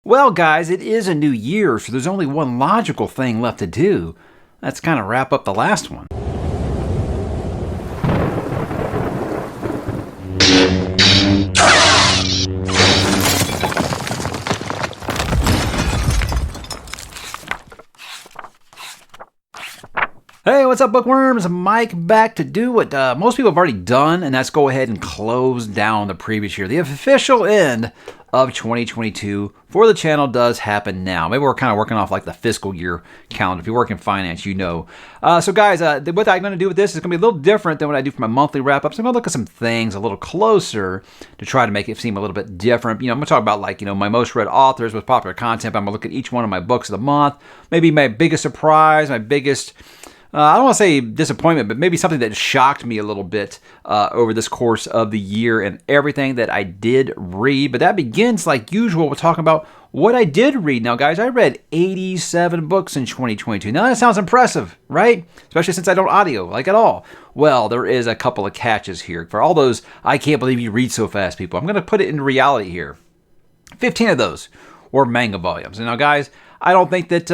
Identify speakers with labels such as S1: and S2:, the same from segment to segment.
S1: Well, guys, it is a new year, so there's only one logical thing left to do. Let's kind of wrap up the last one. Hey, what's up, bookworms? Mike back to do what most people have already done, and that's go ahead and close down the previous year. The official end of 2022 for the channel does happen now. Maybe we're kind of working off like the fiscal year calendar. If you work in finance, you know. So guys, what I'm going to do with this is going to be a little different than what I do for my monthly wrap-ups. I'm going to look at some things a little closer to try to make it seem a little bit different. You know, I'm going to talk about like, my most read authors with popular content. I'm going to look at each one of my books of the month. Maybe my biggest surprise, my biggest... I don't want to say disappointment, but maybe something that shocked me a little bit over this course of the year and everything that I did read. But that begins, like usual, with talking about what I did read. Now, guys, I read 87 books in 2022. Now, that sounds impressive, right? Especially since I don't audio, like at all. Well, there is a couple of catches here. For all those, I can't believe you read so fast, people. I'm going to put it into reality here. 15 of those were manga volumes. And now, guys, I don't think that,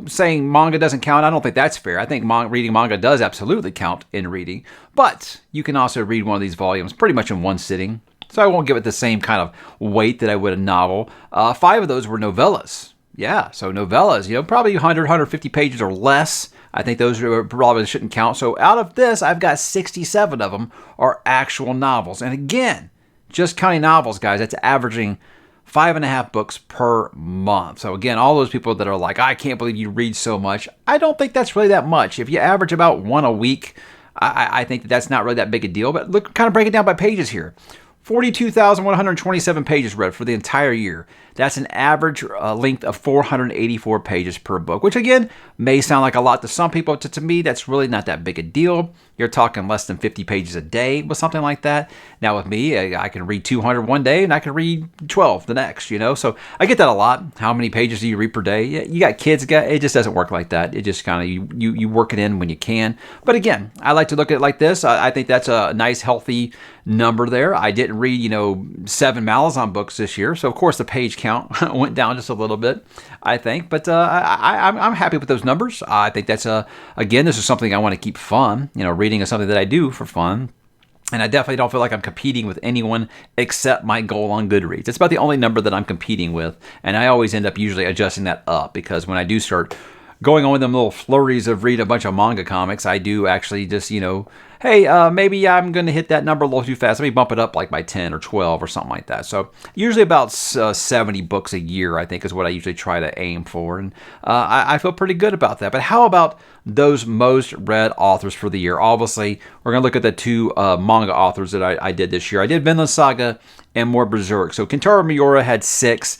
S1: saying manga doesn't count, I don't think that's fair. I think reading manga does absolutely count in reading. But you can also read one of these volumes pretty much in one sitting. So I won't give it the same kind of weight that I would a novel. 5 of those were novellas. Yeah, so novellas, probably 100, 150 pages or less. I think those probably shouldn't count. So out of this, I've got 67 of them are actual novels. And again, just counting novels, guys, that's averaging 5.5 books per month. So again, all those people that are like, I can't believe you read so much. I don't think that's really that much. If you average about one a week, I think that's not really that big a deal. But look, kind of break it down by pages here. 42,127 pages read for the entire year. That's an average length of 484 pages per book, which again, may sound like a lot to some people. To me, that's really not that big a deal. You're talking less than 50 pages a day with something like that. Now with me, I can read 200 one day and I can read 12 the next, So I get that a lot. How many pages do you read per day? You got kids, it just doesn't work like that. It just kind of, you work it in when you can. But again, I like to look at it like this. I think that's a nice, healthy number there. I didn't read, 7 Malazan books this year. So of course the page count went down just a little bit, I think. But I'm happy with those numbers. I think that's, again, this is something I want to keep fun. Reading is something that I do for fun. And I definitely don't feel like I'm competing with anyone except my goal on Goodreads. It's about the only number that I'm competing with. And I always end up usually adjusting that up because when I do start going on with them little flurries of read a bunch of manga comics, I do actually just, hey, maybe I'm going to hit that number a little too fast. Let me bump it up like by 10 or 12 or something like that. So usually about 70 books a year, I think, is what I usually try to aim for. And I feel pretty good about that. But how about those most read authors for the year? Obviously, we're going to look at the 2 manga authors that I did this year. I did Vinland Saga and more Berserk. So Kentaro Miura had 6.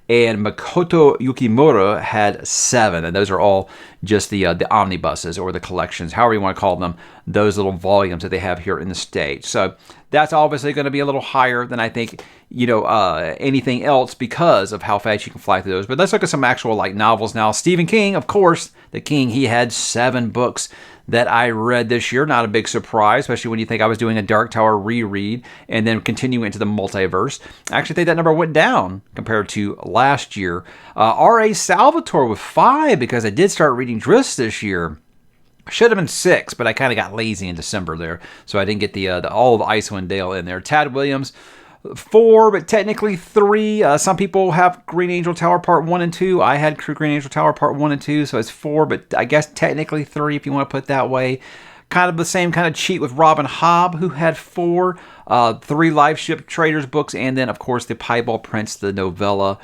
S1: And Makoto Yukimura had 7, and those are all just the omnibuses or the collections, however you want to call them, those little volumes that they have here in the States. So that's obviously going to be a little higher than I think, anything else because of how fast you can fly through those. But let's look at some actual like novels now. Stephen King, of course, the King, he had 7 books that I read this year. Not a big surprise, especially when you think I was doing a Dark Tower reread and then continuing into the multiverse. I actually think that number went down compared to last year. R.A. Salvatore with 5 because I did start reading Driss this year. Should have been 6, but I kind of got lazy in December there, so I didn't get the all of Icewind Dale in there. Tad Williams, 4, but technically 3. Some people have Green Angel Tower Part 1 and 2. I had Green Angel Tower Part 1 and 2, so it's 4, but I guess technically 3 if you want to put it that way. Kind of the same kind of cheat with Robin Hobb, who had 4. 3 Live Ship Traders books, and then, of course, the Piebald Prince, the novella.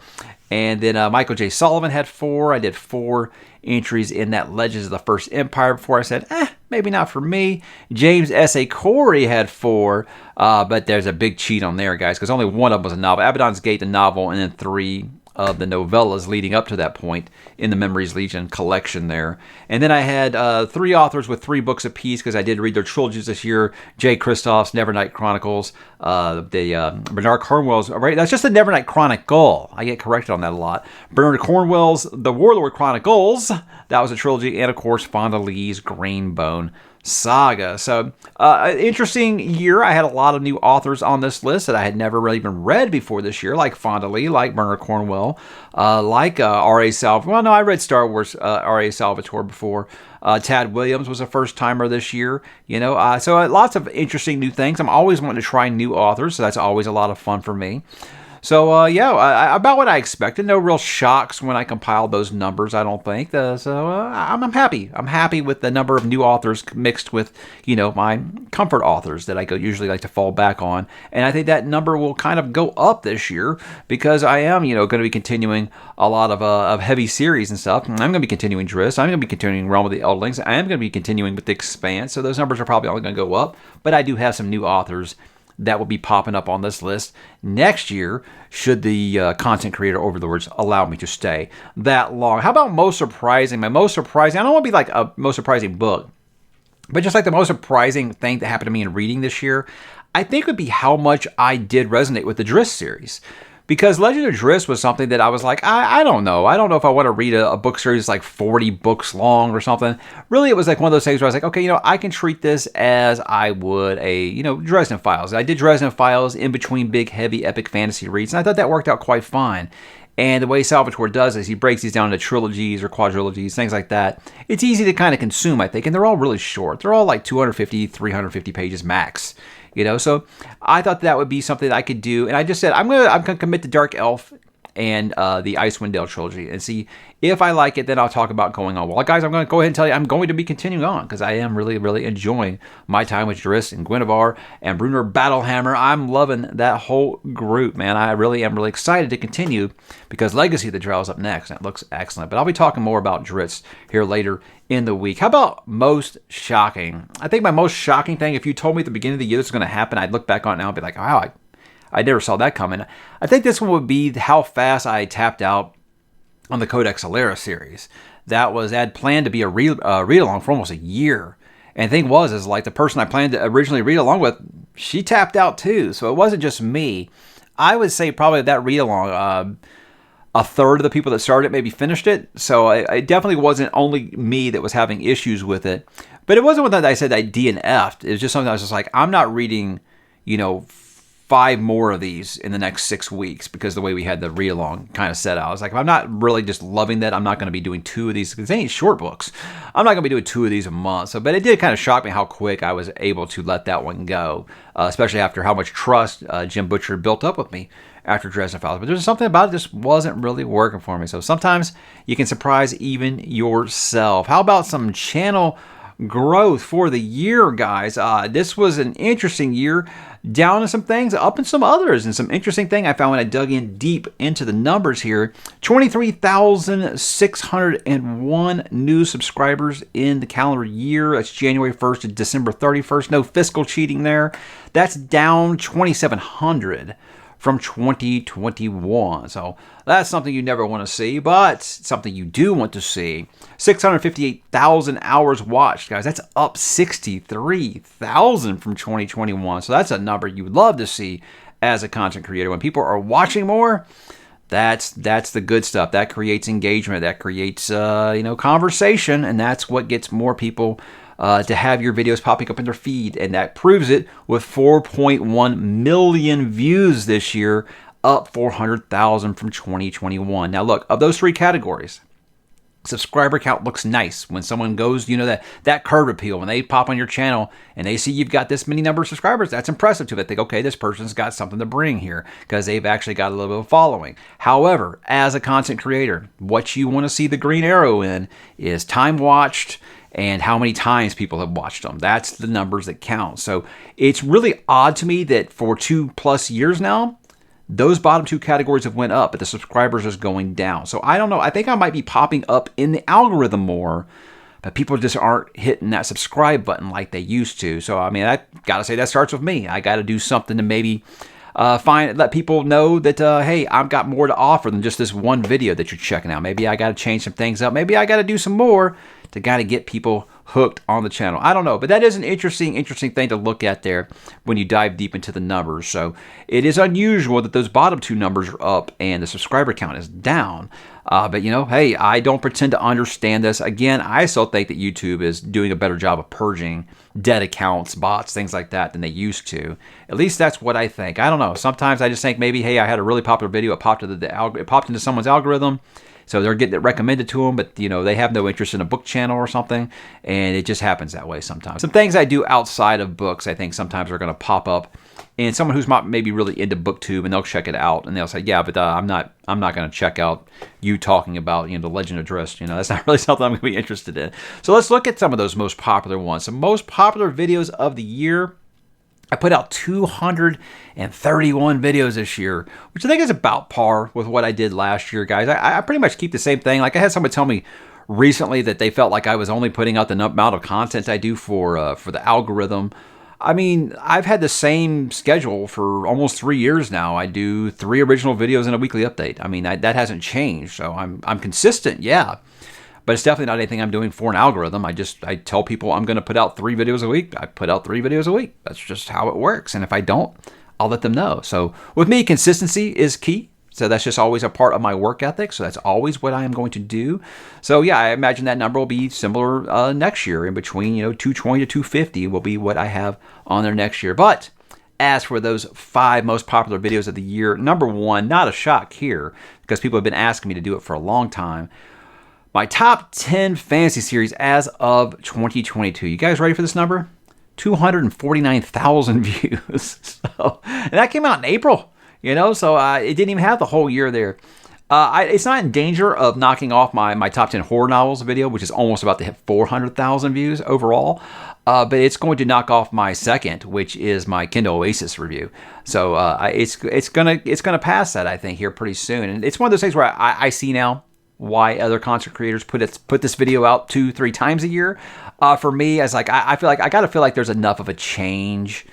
S1: And then Michael J. Sullivan had 4. I did 4 entries in that Legends of the First Empire before I said, maybe not for me. James S.A. Corey had 4, but there's a big cheat on there, guys, because only one of them was a novel. Abaddon's Gate, the novel, and then 3 of the novellas leading up to that point in the Memories Legion collection there. And then I had 3 authors with 3 books apiece because I did read their trilogies this year. Jay Kristoff's Nevernight Chronicles, Bernard Cornwell's, right? That's just the Nevernight Chronicle. I get corrected on that a lot. Bernard Cornwell's The Warlord Chronicles, that was a trilogy. And of course, Fonda Lee's Grainbone. saga. So, interesting year. I had a lot of new authors on this list that I had never really even read before this year, like Fonda Lee, like Bernard Cornwell, like R.A. Salvatore. Well, no, I read Star Wars R.A. Salvatore before. Tad Williams was a first timer this year. So lots of interesting new things. I'm always wanting to try new authors, so that's always a lot of fun for me. So, about what I expected. No real shocks when I compiled those numbers, I don't think. I'm happy. I'm happy with the number of new authors mixed with, my comfort authors that I usually like to fall back on. And I think that number will kind of go up this year because I am, going to be continuing a lot of heavy series and stuff. I'm going to be continuing Driss. I'm going to be continuing Realm of the Eldlings. I am going to be continuing with The Expanse. So those numbers are probably only going to go up. But I do have some new authors that will be popping up on this list next year should the content creator overlords allow me to stay that long. How about most surprising? My most surprising, I don't want to be like a most surprising book, but just like the most surprising thing that happened to me in reading this year, I think would be how much I did resonate with the Driss series. Because Legend of Driss was something that I was like, I don't know. I don't know if I want to read a book series like 40 books long or something. Really, it was like one of those things where I was like, okay, I can treat this as I would a, Dresden Files. I did Dresden Files in between big, heavy, epic fantasy reads, and I thought that worked out quite fine. And the way Salvatore does is he breaks these down into trilogies or quadrilogies, things like that. It's easy to kind of consume, I think, and they're all really short. They're all like 250, 350 pages max. So I thought that would be something that I could do, and I just said I'm gonna commit to Dark Elf and the Icewind Dale trilogy and see if I like it. Then I'll talk about going on. Well, guys, I'm going to go ahead and tell you I'm going to be continuing on because I am really, really enjoying my time with Driss and Guinevere and Bruenor Battlehammer. I'm loving that whole group, man. I really am really excited to continue because Legacy of the Drow is up next, and it looks excellent. But I'll be talking more about Driss here later in the week. How about most shocking? I think my most shocking thing, if you told me at the beginning of the year this was going to happen, I'd look back on it now and be like, wow, I never saw that coming. I think this one would be how fast I tapped out on the Codex Alera series. I had planned to be a read-along for almost a year. And the thing is like the person I planned to originally read along with, she tapped out too. So it wasn't just me. I would say probably that read-along, a third of the people that started it maybe finished it. So it definitely wasn't only me that was having issues with it. But it wasn't one that I said I DNF'd. It was just something I was just like, I'm not reading, 5 more of these in the next 6 weeks because the way we had the read-along kind of set out. I was like, if I'm not really just loving that, I'm not going to be doing 2 of these because they ain't short books. I'm not going to be doing 2 of these a month. But it did kind of shock me how quick I was able to let that one go, especially after how much trust Jim Butcher built up with me after Dresden Files. But there's something about it that just wasn't really working for me. So sometimes you can surprise even yourself. How about some channel growth for the year, guys? This was an interesting year. Down in some things, up in some others, and some interesting thing I found when I dug in deep into the numbers here. 23,601 new subscribers in the calendar year. That's January 1st to December 31st. No fiscal cheating there. That's down 2,700 from 2021. So that's something you never want to see, but something you do want to see. 658,000 hours watched, guys. That's up 63,000 from 2021. So that's a number you would love to see as a content creator. When people are watching more, that's the good stuff. That creates engagement. That creates conversation, and that's what gets more people to have your videos popping up in their feed, and that proves it with 4.1 million views this year, up 400,000 from 2021. Now look, of those 3 categories, subscriber count looks nice. When someone goes, that curb appeal, when they pop on your channel and they see you've got this many number of subscribers, that's impressive to them. They think, okay, this person's got something to bring here because they've actually got a little bit of following. However, as a content creator, what you want to see the green arrow in is time watched and how many times people have watched them. That's the numbers that count. So it's really odd to me that for 2+ years now, those bottom 2 categories have went up, but the subscribers is going down. So I don't know. I think I might be popping up in the algorithm more, but people just aren't hitting that subscribe button like they used to. So, I mean, I got to say that starts with me. I got to do something to maybe let people know that, hey, I've got more to offer than just this one video that you're checking out. Maybe I got to change some things up. Maybe I got to do some more to kind of get people hooked on the channel. I don't know, but that is an interesting thing to look at there when you dive deep into the numbers. So it is unusual that those bottom two numbers are up and the subscriber count is down. But, you know, hey, I don't pretend to understand this. Again, I still think that YouTube is doing a better job of purging dead accounts, bots, things like that than they used to. At least that's what I think. I don't know. Sometimes I just think maybe, hey, I had a really popular video. It popped into someone's algorithm. So they're getting it recommended to them, but, you know, they have no interest in a book channel or something, and it just happens that way sometimes. Some things I do outside of books, I think sometimes are going to pop up, and someone who's not maybe really into BookTube, and they'll check it out, and they'll say, yeah, but I'm not going to check out you talking about, you know, the Legend of Drizzt. You know, that's not really something I'm going to be interested in. So let's look at some of those most popular ones. Some most popular videos of the year. I put out 231 videos this year, which I think is about par with what I did last year, guys. I pretty much keep the same thing. Like I had someone tell me recently that they felt like I was only putting out the amount of content I do for the algorithm. I mean, I've had the same schedule for almost 3 years now. I do 3 original videos and a weekly update. I mean, that hasn't changed, so I'm consistent, yeah. But it's definitely not anything I'm doing for an algorithm. I tell people I'm going to put out 3 videos a week. I put out 3 videos a week. That's just how it works. And if I don't, I'll let them know. So with me, consistency is key. So that's just always a part of my work ethic. So that's always what I am going to do. So yeah, I imagine that number will be similar next year. In between, you know, 220 to 250 will be what I have on there next year. But as for those 5 most popular videos of the year, number 1, not a shock here, because people have been asking me to do it for a long time. My top 10 fantasy series as of 2022. You guys ready for this number? 249,000 views. And that came out in April, you know, so it didn't even have the whole year there. It's not in danger of knocking off my top 10 horror novels video, which is almost about to hit 400,000 views overall. But it's going to knock off my second, which is my Kindle Oasis review. So it's gonna pass that, I think, here pretty soon. And it's one of those things where I see now why other content creators put this video out 2-3 times a year. For me, as like I feel like I gotta feel like there's enough of a change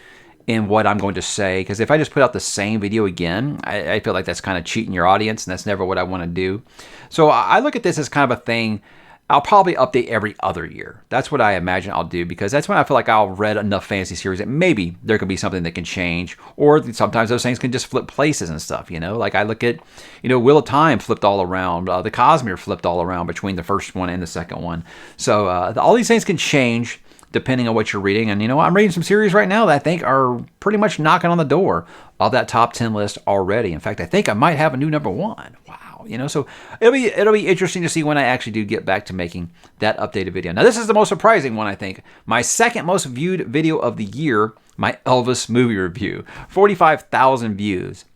S1: in what I'm going to say, because if I just put out the same video again, I feel like that's kind of cheating your audience, and that's never what I want to do. So I look at this as kind of a thing. I'll probably update every other year. That's what I imagine I'll do, because that's when I feel like I'll read enough fantasy series that maybe there could be something that can change, or sometimes those things can just flip places and stuff, you know? Like I look at, you know, Wheel of Time flipped all around, the Cosmere flipped all around between the first one and the second one. So all these things can change depending on what you're reading. And, you know, I'm reading some series right now that I think are pretty much knocking on the door of that top 10 list already. In fact, I think I might have a new number 1. Wow. You know, so it'll be interesting to see when I actually do get back to making that updated video. Now, this is the most surprising one, I think. My second most viewed video of the year, my Elvis movie review, 45,000 views.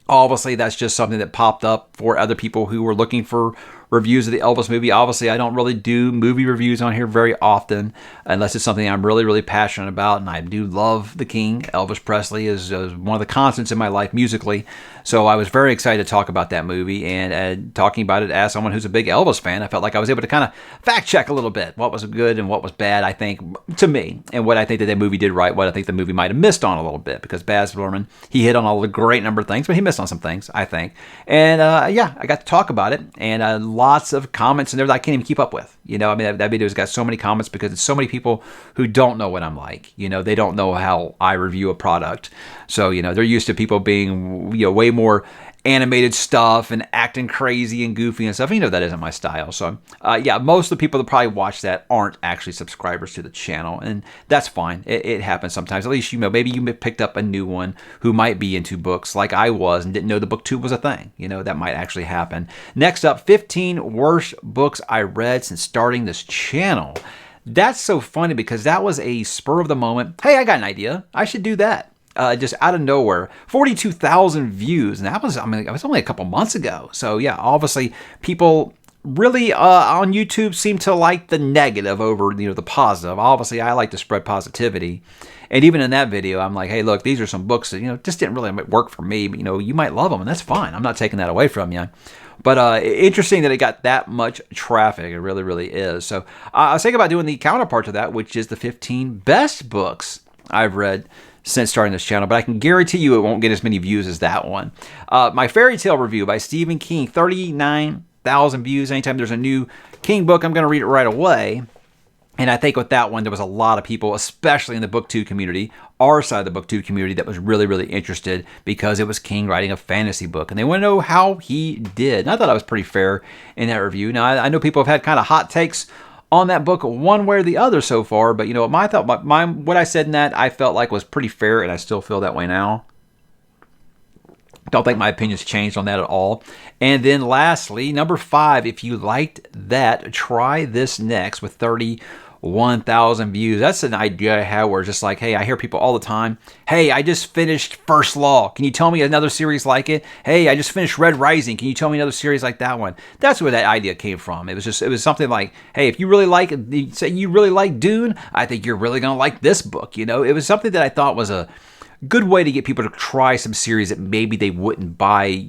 S1: Obviously, that's just something that popped up for other people who were looking for reviews of the Elvis movie. Obviously, I don't really do movie reviews on here very often, unless it's something I'm really, really passionate about. And I do love the King. Elvis Presley is one of the constants in my life musically. So I was very excited to talk about that movie, and talking about it as someone who's a big Elvis fan, I felt like I was able to kind of fact check a little bit what was good and what was bad, I think, to me, and what I think that movie did right, what I think the movie might have missed on a little bit, because Baz Luhrmann, he hit on all the great number of things, but he missed on some things, I think. And yeah, I got to talk about it, and lots of comments in there that I can't even keep up with. You know, I mean, that video's got so many comments because it's so many people who don't know what I'm like. You know, they don't know how I review a product. So, you know, they're used to people being, you know, way more animated stuff and acting crazy and goofy and stuff. You know, that isn't my style. So, yeah, most of the people that probably watch that aren't actually subscribers to the channel, and that's fine. It happens sometimes. At least, you know, maybe you picked up a new one who might be into books like I was and didn't know the BookTube was a thing. You know, that might actually happen. Next up, 15 worst books I read since starting this channel. That's so funny because that was a spur of the moment. Hey, I got an idea. I should do that. Just out of nowhere, 42,000 views, and that was, I mean, it was only a couple months ago. So yeah, obviously people really on YouTube seem to like the negative over, you know, the positive. Obviously, I like to spread positivity, and even in that video, I'm like, hey, look, these are some books that, you know, just didn't really work for me, but you know, you might love them, and that's fine. I'm not taking that away from you. But interesting that it got that much traffic. It really, really is. So I was thinking about doing the counterpart to that, which is the 15 best books I've read since starting this channel, but I can guarantee you it won't get as many views as that one. My fairy tale review by Stephen King, 39,000 views. Anytime there's a new King book, I'm going to read it right away. And I think with that one, there was a lot of people, especially in the BookTube community, our side of the BookTube community, that was really, really interested because it was King writing a fantasy book. And they want to know how he did. And I thought I was pretty fair in that review. Now, I know people have had kind of hot takes on that book one way or the other so far. But, what I said in that, I felt like was pretty fair, and I still feel that way now. Don't think my opinion's changed on that at all. And then lastly, number 5, if you liked that, try this next with 31,000 views. That's an idea I have where it's just like, hey, I hear people all the time, hey, I just finished First Law. Can you tell me another series like it? Hey, I just finished Red Rising. Can you tell me another series like that one? That's where that idea came from. It was something like, hey, if you really like it, say you really like Dune, I think you're really going to like this book. It was something that I thought was a good way to get people to try some series that maybe they wouldn't buy,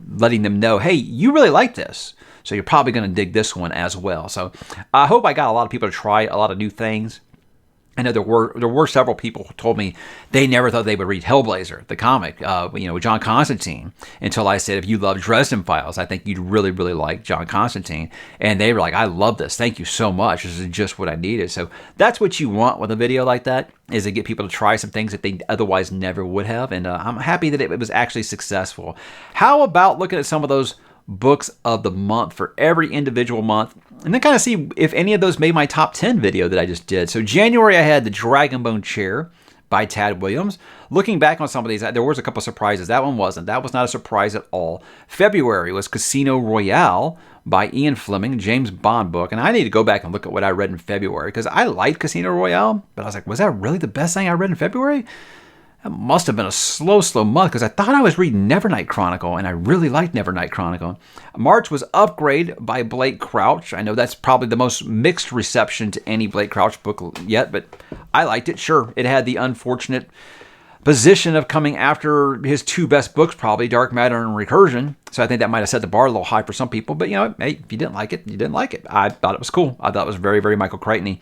S1: letting them know, hey, you really like this, so you're probably going to dig this one as well. So I hope I got a lot of people to try a lot of new things. I know there were several people who told me they never thought they would read Hellblazer, the comic, John Constantine, until I said, if you love Dresden Files, I think you'd really, really like John Constantine. And they were like, I love this. Thank you so much. This is just what I needed. So that's what you want with a video like that, is to get people to try some things that they otherwise never would have. And I'm happy that it was actually successful. How about looking at some of those books of the month for every individual month, and then kind of see if any of those made my top 10 video that I just did. So January, I had The Dragonbone Chair by Tad Williams. Looking back on some of these, there was a couple surprises. That one wasn't. That was not a surprise at all. February was Casino Royale by Ian Fleming, James Bond book. And I need to go back and look at what I read in February, because I liked Casino Royale, but I was like, was that really the best thing I read in February? That must have been a slow month, because I thought I was reading Nevernight Chronicle, and I really liked Nevernight Chronicle. March was Upgrade by Blake Crouch. I know that's probably the most mixed reception to any Blake Crouch book yet, but I liked it. Sure, it had the unfortunate position of coming after his 2 best books, probably, Dark Matter and Recursion. So I think that might have set the bar a little high for some people. But, hey, if you didn't like it, you didn't like it. I thought it was cool. I thought it was very, very Michael Crichton-y.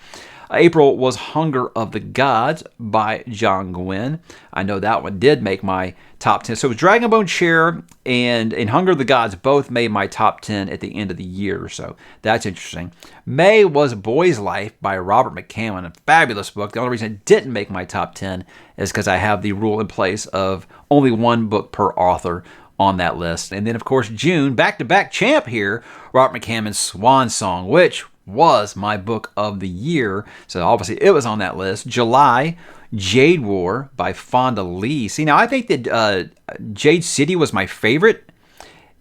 S1: April was Hunger of the Gods by John Gwynne. I know that one did make my top 10. So it was Dragonbone Chair and Hunger of the Gods both made my top 10 at the end of the year. So that's interesting. May was Boy's Life by Robert McCammon, a fabulous book. The only reason it didn't make my top 10 is because I have the rule in place of only 1 book per author on that list. And then, of course, June, back-to-back champ here, Robert McCammon's Swan Song, which was my book of the year. So obviously it was on that list. July, Jade War by Fonda Lee. See, now I think that Jade City was my favorite,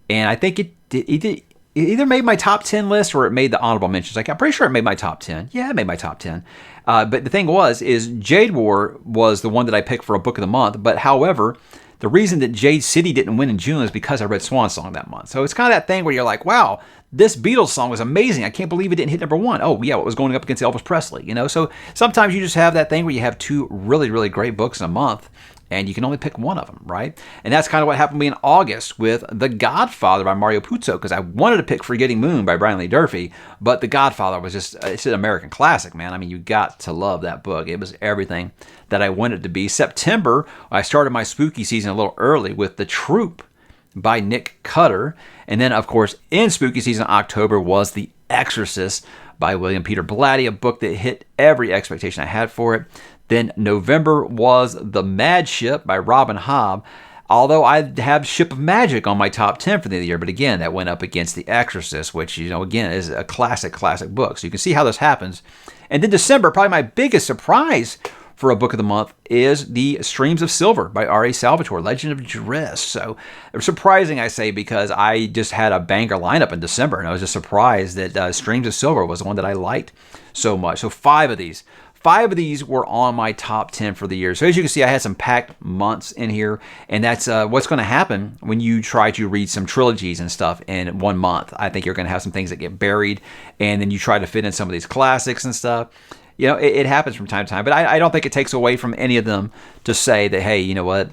S1: and I think it either made my top 10 list or it made the honorable mentions. Like, I'm pretty sure it made my top 10. Yeah, it made my top 10. But the thing is Jade War was the one that I picked for a book of the month. But however, the reason that Jade City didn't win in June is because I read Swan Song that month. So it's kind of that thing where you're like, wow, this Beatles song was amazing. I can't believe it didn't hit number 1. Oh, yeah, it was going up against Elvis Presley, So sometimes you just have that thing where you have 2 really, really great books in a month, and you can only pick one of them, right? And that's kind of what happened to me in August with The Godfather by Mario Puzo, because I wanted to pick Forgetting Moon by Brian Lee Durfee, but The Godfather was just, it's an American classic, man. I mean, you got to love that book. It was everything that I wanted it to be. September, I started my spooky season a little early with The Troop by Nick Cutter. And then, of course, in spooky season, October was The Exorcist by William Peter Blatty, a book that hit every expectation I had for it. Then November was The Mad Ship by Robin Hobb, although I have Ship of Magic on my top 10 for the year. But again, that went up against The Exorcist, which, again, is a classic book. So you can see how this happens. And then December, probably my biggest surprise for a book of the month is The Streams of Silver by R.A. Salvatore, Legend of Drizzt. So surprising, I say, because I just had a banger lineup in December, and I was just surprised that Streams of Silver was the one that I liked so much. So 5 of these. 5 of these were on my top 10 for the year. So as you can see, I had some packed months in here, and that's what's going to happen when you try to read some trilogies and stuff in 1 month. I think you're going to have some things that get buried, and then you try to fit in some of these classics and stuff. It happens from time to time, but I don't think it takes away from any of them to say that, hey, you know what?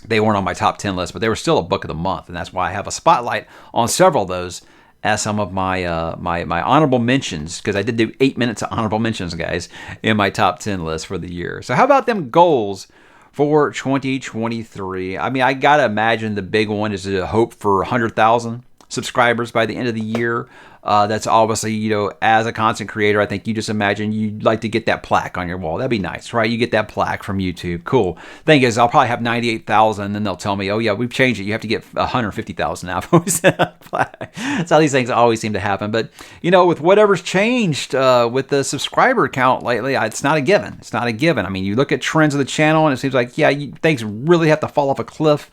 S1: They weren't on my top 10 list, but they were still a book of the month, and that's why I have a spotlight on several of those as some of my my honorable mentions, because I did do 8 minutes of honorable mentions, guys, in my top 10 list for the year. So how about them goals for 2023? I mean, I got to imagine the big one is a hope for 100,000 subscribers by the end of the year. That's obviously, you know, as a content creator, I think you just imagine you'd like to get that plaque on your wall. That'd be nice, right? You get that plaque from YouTube. Cool. Thing is, I'll probably have 98,000, and then they'll tell me, oh yeah, we've changed it. You have to get 150,000 now. That's how these things always seem to happen. But, you know, with whatever's changed with the subscriber count lately, it's not a given. It's not a given. I mean, you look at trends of the channel, and it seems like, yeah, things really have to fall off a cliff,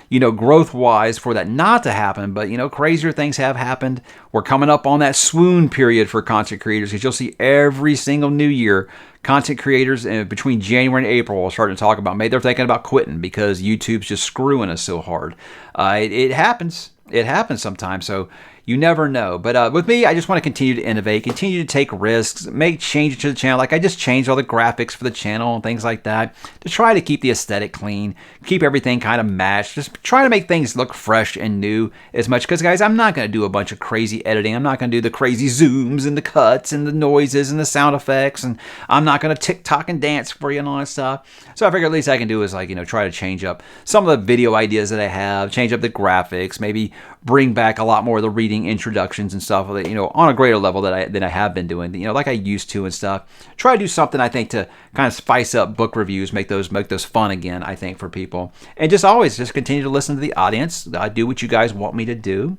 S1: you know, growth-wise for that not to happen. But, you know, crazier things have happened. We're coming up on that swoon period for content creators, because you'll see every single new year, content creators between January and April are starting to talk about, maybe they're thinking about quitting because YouTube's just screwing us so hard. It happens. It happens sometimes. So you never know. But with me, I just want to continue to innovate, continue to take risks, make changes to the channel. Like I just changed all the graphics for the channel and things like that to try to keep the aesthetic clean, keep everything kind of matched, just try to make things look fresh and new as much. Because guys, I'm not going to do a bunch of crazy editing. I'm not going to do the crazy zooms and the cuts and the noises and the sound effects. And I'm not going to TikTok and dance for you and all that stuff. So I figure at least I can do is, like, you know, try to change up some of the video ideas that I have, change up the graphics, maybe bring back a lot more of the reading introductions and stuff, you know, on a greater level than I have been doing, you know, like I used to and stuff. Try to do something, I think, to kind of spice up book reviews, make those fun again, I think, for people. And just always just continue to listen to the audience. I do what you guys want me to do.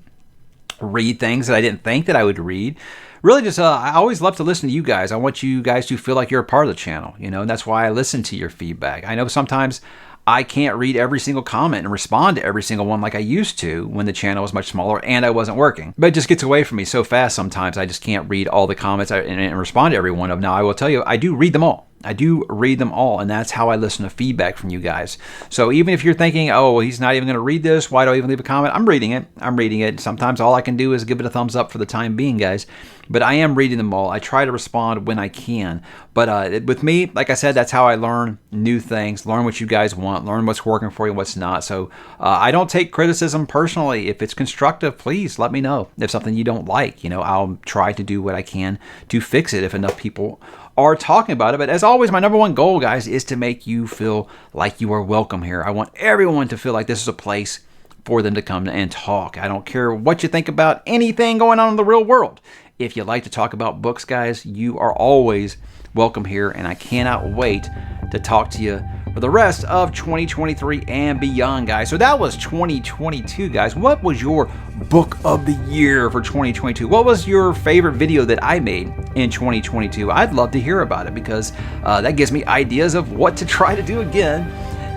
S1: Read things that I didn't think that I would read. Really just, I always love to listen to you guys. I want you guys to feel like you're a part of the channel, you know, and that's why I listen to your feedback. I know sometimes I can't read every single comment and respond to every single one like I used to when the channel was much smaller and I wasn't working. But it just gets away from me so fast sometimes. I just can't read all the comments and respond to every one of them. Now, I will tell you, I do read them all. I do read them all, and that's how I listen to feedback from you guys. So even if you're thinking, oh, well, he's not even going to read this, why do I even leave a comment? I'm reading it. I'm reading it. Sometimes all I can do is give it a thumbs up for the time being, guys. But I am reading them all. I try to respond when I can. But with me, like I said, that's how I learn new things, learn what you guys want, learn what's working for you and what's not. So I don't take criticism personally. If it's constructive, please let me know. If something you don't like, you know, I'll try to do what I can to fix it if enough people are talking about it. But as always, my number one goal, guys, is to make you feel like you are welcome here. I want everyone to feel like this is a place for them to come and talk. I don't care what you think about anything going on in the real world. If you like to talk about books, guys, you are always welcome here, and I cannot wait to talk to you for the rest of 2023 and beyond, guys. So that was 2022, guys. What was your book of the year for 2022? What was your favorite video that I made in 2022? I'd love to hear about it, because that gives me ideas of what to try to do again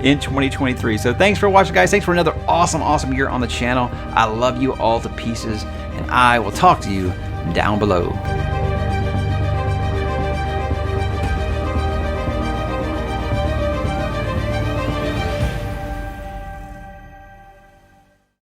S1: in 2023. So thanks for watching, guys. Thanks for another awesome year on the channel. I love you all to pieces, and I will talk to you down below.